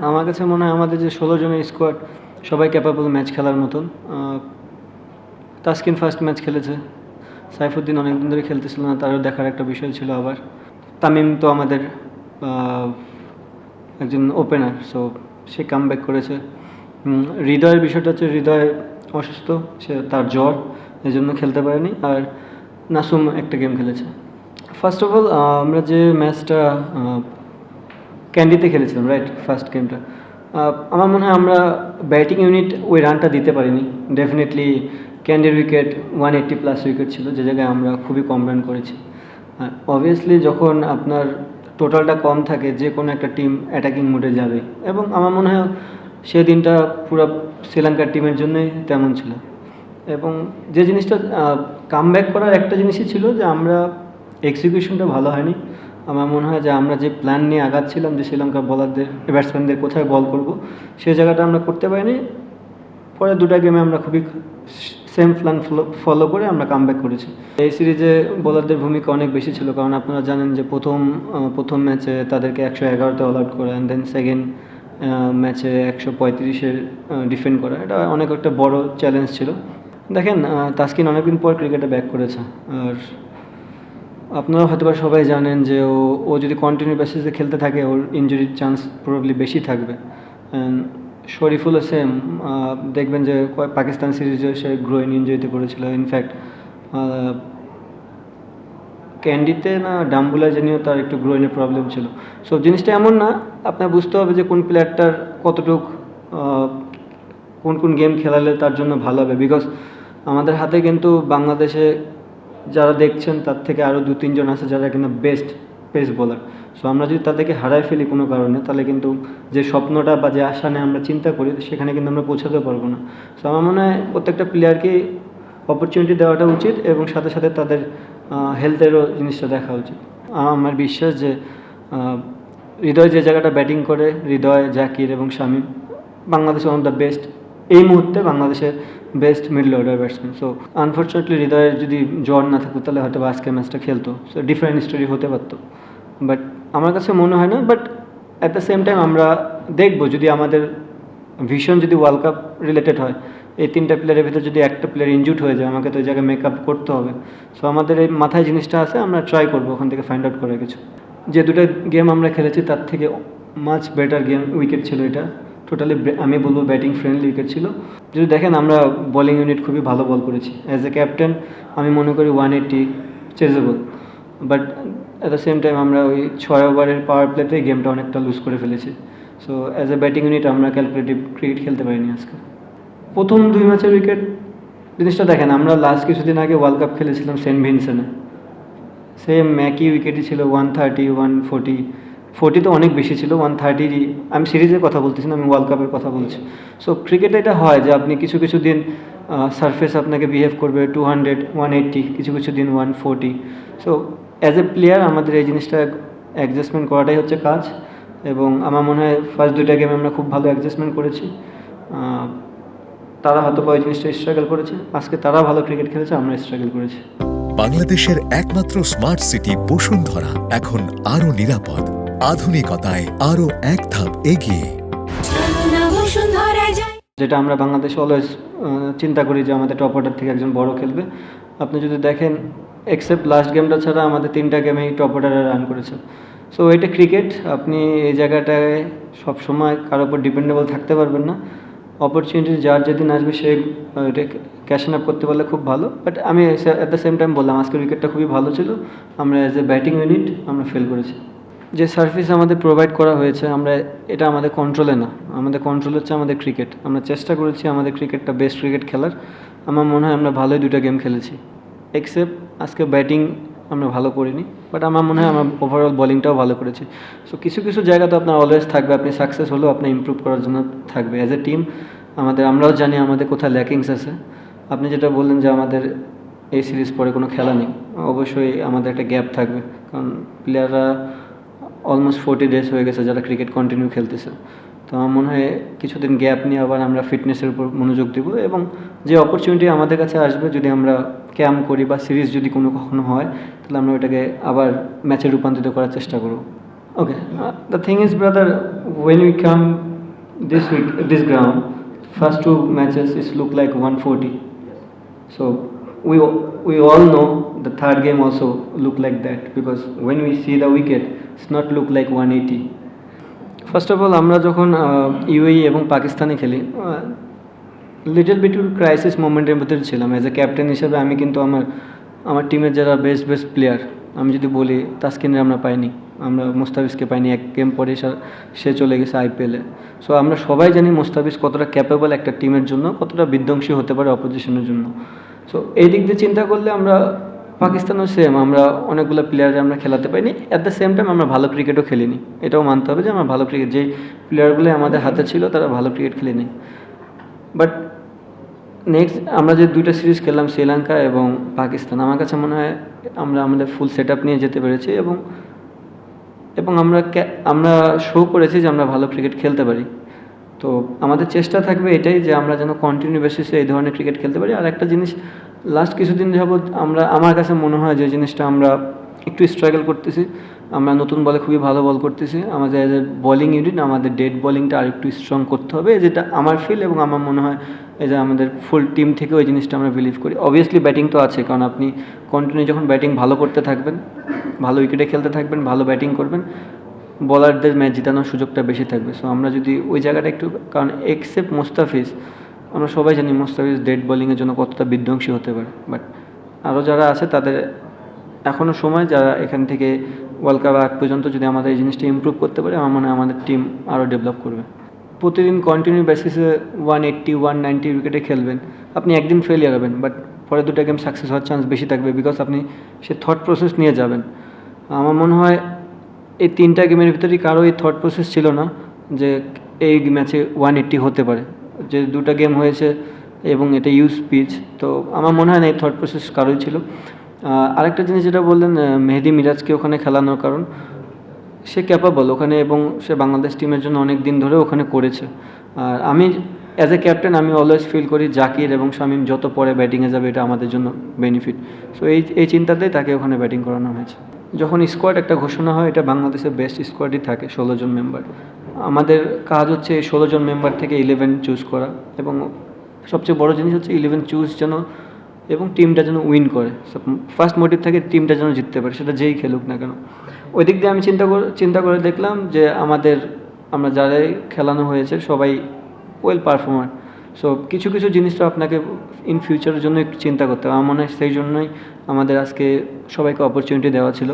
আমার কাছে মনে হয় আমাদের যে 16 জনের স্কোয়াড সবাই ক্যাপাবল ম্যাচ খেলার মতন। তাসকিন ফার্স্ট ম্যাচ খেলেছে, সাইফুদ্দিন অনেকদিন ধরে খেলতেছিল না, তারও দেখার একটা বিষয় ছিল। আবার তামিম তো আমাদের একজন ওপেনার, সো সে কামব্যাক করেছে। হৃদয়ের বিষয়টা হচ্ছে হৃদয় অসুস্থ, সে তার জ্বর, এই জন্য খেলতে পারেনি। আর নাসুম একটা গেম খেলেছে। ফার্স্ট অফ অল আমরা যে ম্যাচটা ক্যান্ডিতে খেলেছিলাম, রাইট, ফার্স্ট গেমটা, আমার মনে হয় আমরা ব্যাটিং ইউনিট ওই রানটা দিতে পারিনি। ডেফিনেটলি ক্যান্ডির উইকেট 180+ উইকেট ছিল, যে জায়গায় আমরা খুবই কম রান করেছি। অবভিয়াসলি যখন আপনার টোটালটা কম থাকে, যে কোনো একটা টিম অ্যাটাকিং মুডে যাবে, এবং আমার মনে হয় সেদিনটা পুরো শ্রীলঙ্কার টিমের জন্যই তেমন ছিল। এবং যে জিনিসটা কামব্যাক করার একটা জিনিসই ছিল যে আমরা এক্সিকিউশনটা ভালো হয়নি। আমার মনে হয় যে আমরা যে প্ল্যান নিয়ে আগাচ্ছিলাম যে শ্রীলঙ্কার বলারদের, ব্যাটসম্যানদের কোথায় বল করব, সেই জায়গাটা আমরা করতে পারিনি। পরে দুটা গেমে আমরা খুবই সেম প্ল্যান ফলো করে আমরা কামব্যাক করেছি। এই সিরিজে বোলারদের ভূমিকা অনেক বেশি ছিল, কারণ আপনারা জানেন যে প্রথম ম্যাচে তাদেরকে 111তে অল আউট করা, অ্যান্ড দেন সেকেন্ড ম্যাচে 135-এর ডিফেন্ড করা, এটা অনেক একটা বড় চ্যালেঞ্জ ছিল। দেখেন, তাসকিন অনেকদিন পর ক্রিকেটে ব্যাক করেছে, আর আপনারা হয়তো বা সবাই জানেন যে ও যদি কন্টিনিউ বেসিসে খেলতে থাকে, ওর ইনজুরির চান্স প্রবাবলি বেশি থাকবে। শরীফুলও সেম, দেখবেন যে পাকিস্তান সিরিজে সে গ্রোইন ইনজুরিতে পড়েছিল। ইনফ্যাক্ট ক্যান্ডিতে না ডাম্বুলা জানিও তার একটু গ্রোইনের প্রবলেম ছিল। সো জিনিসটা এমন না, আপনার বুঝতে হবে যে কোন প্লেয়ারটার কতটুক কোন গেম খেলালে তার জন্য ভালো হবে। বিকজ আমাদের হাতে কিন্তু বাংলাদেশে যারা দেখছেন তার থেকে আরও 2-3 জন আছে যারা কিন্তু বেস্ট পেস বোলার। সো আমরা যদি তাদেরকে হারায় ফেলি কোনো কারণে, তাহলে কিন্তু যে স্বপ্নটা বা যে আশা নিয়ে আমরা চিন্তা করি, সেখানে কিন্তু আমরা পৌঁছাতে পারবো না। সো আমার মনে হয় প্রত্যেকটা প্লেয়ারকে অপরচুনিটি দেওয়াটা উচিত, এবং সাথে সাথে তাদের হেলথেরও জিনিসটা দেখা উচিত। আমার বিশ্বাস যে হৃদয় যে জায়গাটা ব্যাটিং করে, হৃদয়, জাকির এবং Shamim Bangladesh one of the best, এই মুহূর্তে বাংলাদেশের best middle order batsman. So unfortunately হৃদয়ের যদি জ্বর না থাকতো, তাহলে হয়তো আজকে ম্যাচটা খেলতো, সো ডিফারেন্ট স্টোরি হতে পারতো। বাট আমার কাছে মনে হয় না। But at the same time আমরা দেখবো, যদি আমাদের ভিশন যদি ওয়ার্ল্ড কাপ রিলেটেড হয়, এই 3টা প্লেয়ারের ভিতরে যদি একটা প্লেয়ার ইনজুড হয়ে যায়, আমাকে তো ওই জায়গায় মেকআপ করতে হবে। সো আমাদের এই মাথায় জিনিসটা আছে, আমরা ট্রাই করবো ওখান থেকে ফাইন্ড আউট করার কিছু। যে দুটো গেম আমরা খেলেছি তার থেকে মাচ বেটার গেম উইকেট ছিল এটা। টোটালি আমি বলবো ব্যাটিং ফ্রেন্ডলি উইকেট ছিল। যদি দেখেন, আমরা বোলিং ইউনিট খুবই ভালো বল করেছি। অ্যাজ এ ক্যাপ্টেন আমি মনে করি 180 chasable. But at the same time আমরা ওই 6 ওভারের পাওয়ার প্লেতেই গেমটা অনেকটা লুজ করে ফেলেছি। So as a batting unit আমরা ক্যালকুলেটিভ ক্রিকেট খেলতে পারিনি আজকে। প্রথম 2 ম্যাচের উইকেট জিনিসটা দেখেন, আমরা লাস্ট কিছুদিন আগে ওয়ার্ল্ড কাপ খেলেছিলাম সেন্ট ভিনসেন্টে, সেম একই উইকেটই ছিল 130, 140, 40 তো অনেক বেশি ছিল, 130। আমি সিরিজের কথা বলতেছি না, আমি ওয়ার্ল্ড কাপের কথা বলছি। সো ক্রিকেটে এটা হয় যে আপনি কিছু কিছু দিন সারফেস আপনাকে বিহেভ করবে 200, 180, কিছু কিছু দিন 140। সো অ্যাজ এ প্লেয়ার আমাদের এই জিনিসটা অ্যাডজাস্টমেন্ট করাটাই হচ্ছে কাজ, এবং আমার মনে হয় ফার্স্ট 2টা গেমে আমরা খুব ভালো অ্যাডজাস্টমেন্ট করেছি। তারা হয়তো ওই জিনিসটা স্ট্রাগল করেছে, আজকে তারা ভালো ক্রিকেট খেলেছে, আমরা স্ট্রাগল করেছি। বাংলাদেশের একমাত্র স্মার্ট সিটি বসুন্ধরা এখন আরো নিরাপদ, আধুনিকতায় আরো এক ধাপ এগিয়ে। যেটা আমরা বাংলাদেশে অলওয়েজ চিন্তা করি যে আমাদের টপ অর্ডার থেকে একজন বড় খেলবে। আপনি যদি দেখেন, এক্সেপ্ট লাস্ট গেমটা ছাড়া আমাদের 3টা গেমেই টপ অর্ডারে রান করেছে। সো এটা ক্রিকেট, আপনি এই জায়গাটায় সবসময় কারোর উপর ডিপেন্ডেবল থাকতে পারবেন না। অপরচুনিটি যার যেদিন আসবে সে এটা ক্যাশ আপ করতে পারলে খুব ভালো। বাট আমি অ্যাট দ্য সেম টাইম বললাম, আজকের উইকেটটা খুবই ভালো ছিল। আমরা অ্যাজ এ ব্যাটিং ইউনিট আমরা ফেল করেছি। যে সার্ভিস আমাদের প্রোভাইড করা হয়েছে, এটা আমাদের কন্ট্রোলে না। আমাদের কন্ট্রোল হচ্ছে আমাদের ক্রিকেট। আমরা চেষ্টা করেছি আমাদের ক্রিকেটটা বেস্ট ক্রিকেট খেলার। আমার মনে হয় আমরা ভালোই 2টা গেম খেলেছি, এক্সেপ্ট আজকে ব্যাটিং আমরা ভালো করিনি। বাট আমার মনে হয় আমরা ওভারঅল বোলিংটাও ভালো করেছি। সো কিছু কিছু জায়গা তো আপনার অলওয়েজ থাকবে, আপনি সাকসেস হলেও আপনি ইমপ্রুভ করার জন্য থাকবে। অ্যাজ এ টিম আমরাও জানি আমাদের কোথায় ল্যাকিংস আছে। আপনি যেটা বললেন যে আমাদের এই সিরিজ পরে কোনো খেলা নেই, অবশ্যই আমাদের একটা গ্যাপ থাকবে, কারণ প্লেয়াররা অলমোস্ট 40 ডেজ হয়ে গেছে যারা ক্রিকেট কন্টিনিউ খেলতেছে। তো আমার মনে হয় কিছুদিন গ্যাপ নিয়ে আবার আমরা ফিটনেসের উপর মনোযোগ দেবো, এবং যে অপরচুনিটি আমাদের কাছে আসবে, যদি আমরা ক্যাম্প করি বা সিরিজ যদি কখনো হয়, তাহলে আমরা ওটাকে আবার ম্যাচে রূপান্তরিত করার চেষ্টা করব। Okay, the thing is brother, when we come this ground, first two matches is look like 140. So we all know the third game also look like that, because when we see the wicket, it's not look like 180. First of all আমরা যখন UAE এবং পাকিস্তানে খেলি, little bit crisis মোমেন্টের ভিতরে ছিলাম। As a captain হিসেবে আমি কিন্তু আমার টিমের যারা বেস্ট প্লেয়ার, আমি যদি বলি তাসকিনের আমরা পাইনি, আমরা মোস্তাফিজকে পাইনি, এক গেম পরে সে চলে গেছে আইপিএলে। সো আমরা সবাই জানি মোস্তাফিজ কতটা ক্যাপেবল একটা টিমের জন্য, কতটা বিধ্বংসী হতে পারে অপোজিশনের জন্য। সো এই দিক দিয়ে চিন্তা করলে আমরা পাকিস্তানও সেম, আমরা অনেকগুলো প্লেয়ারে আমরা খেলাতে পারিনি। অ্যাট দ্য সেম টাইম আমরা ভালো ক্রিকেটও খেলিনি, এটাও মানতে হবে যে আমরা ভালো ক্রিকেট, যেই প্লেয়ারগুলো আমাদের হাতে ছিল তারা ভালো ক্রিকেট খেলেনি। বাট নেক্সট আমরা যে দুইটা সিরিজ খেললাম, শ্রীলঙ্কা এবং পাকিস্তান, আমার কাছে মনে হয় আমরা আমাদের ফুল সেট আপ নিয়ে যেতে পেরেছি এবং আমরা শো করেছি যে আমরা ভালো ক্রিকেট খেলতে পারি। তো আমাদের চেষ্টা থাকবে এটাই যে আমরা যেন কন্টিনিউ বেসিসে এই ধরনের ক্রিকেট খেলতে পারি। আর একটা জিনিস, লাস্ট কিছুদিন যাবৎ আমার কাছে মনে হয় যে জিনিসটা আমরা একটু স্ট্রাগল করতেছি। আমরা নতুন বলে খুবই ভালো বল করতেছি, আমাদের এজ এ বোলিং ইউনিট আমাদের ডেড বোলিংটা আর একটু স্ট্রং করতে হবে, যেটা আমার ফিল এবং আমার মনে হয় এই যে আমাদের ফুল টিম থেকে ওই জিনিসটা আমরা বিলিভ করি। অবভিয়াসলি ব্যাটিং তো আছে, কারণ আপনি কন্টিনিউ যখন ব্যাটিং ভালো করতে থাকবেন, ভালো উইকেটে খেলতে থাকবেন, ভালো ব্যাটিং করবেন, বলারদের ম্যাচ জেতানোর সুযোগটা বেশি থাকবে। সো আমরা যদি ওই জায়গাটা একটু, কারণ এক্সেপ্ট মোস্তাফিজ, আমরা সবাই জানি মোস্তাফিজ ডেড বোলিংয়ের জন্য কতটা বিধ্বংসী হতে পারে। বাট আরও যারা আছে তাদের এখনও সময়, যারা এখান থেকে ওয়ার্ল্ড কাপ আগ পর্যন্ত যদি আমাদের এই জিনিসটা ইমপ্রুভ করতে পারে, আমার মনে হয় আমাদের টিম আরও ডেভেলপ করবে। প্রতিদিন কন্টিনিউ বেসিসে 180 190 উইকেটে খেলবেন, আপনি একদিন ফেলিয়ার হবেন, বাট পরে দুটো গেম সাকসেস হওয়ার চান্স বেশি থাকবে, বিকজ আপনি সে থট প্রসেস নিয়ে যাবেন। আমার মনে হয় এই তিনটা গেমের ভিতরেই কারো এই থট প্রসেস ছিল না যে এই ম্যাচে 180 হতে পারে। যে দুটো গেম হয়েছে এবং এটা ইউজ পিচ, তো আমার মনে হয় না এই থট প্রসেস কারোই ছিল। আরেকটা জিনিস যেটা বললেন, মেহেদি মিরাজকে ওখানে খেলানোর কারণ, সে ক্যাপাবল ওখানে এবং সে বাংলাদেশ টিমের জন্য অনেক দিন ধরে ওখানে করেছে। আর আমি অ্যাজ এ ক্যাপ্টেন আমি অলওয়েজ ফিল করি জাকির এবং শামীম যত পরে ব্যাটিংয়ে যাবে এটা আমাদের জন্য বেনিফিট। সো এই চিন্তাতেই তাকে ওখানে ব্যাটিং করানো হয়েছে। যখন স্কোয়াড একটা ঘোষণা হয়, এটা বাংলাদেশের বেস্ট স্কোয়াডই থাকে, 16 জন মেম্বার। আমাদের কাজ হচ্ছে এই 16 জন মেম্বার থেকে 11 চুজ করা, এবং সবচেয়ে বড় জিনিস হচ্ছে 11 চুজ যেন এবং টিমটা যেন উইন করে। ফার্স্ট মোটিভ থাকে টিমটা যেন জিততে পারে, সেটা যেই খেলুক না কেন। ওই দিক দিয়ে আমি চিন্তা করে দেখলাম যে আমরা যারাই খেলানো হয়েছে সবাই ওয়েল পারফর্মার। সো কিছু জিনিস তো আপনাকে ইন ফিউচারের জন্য একটু চিন্তা করতে হবে। আমার মনে হয় সেই জন্যই আমাদের আজকে সবাইকে অপরচুনিটি দেওয়া ছিল।